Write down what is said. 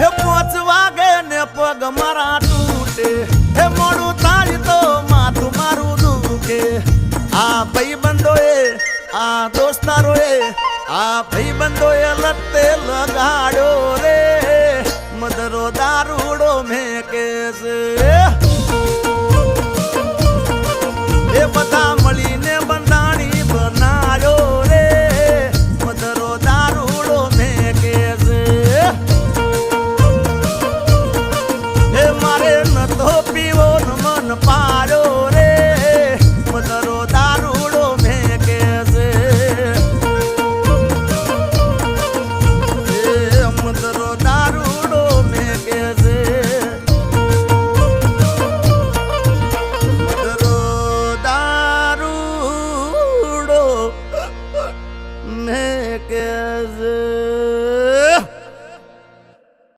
હે 5 વાગે ને પગ મારા તૂટે હે મોડું થાય તો માથું મારું દુખે આ ભાઈબંધોએ આ દોસ્તારોએ આ ભાઈબંધોએ લતે લગાડ્યો રે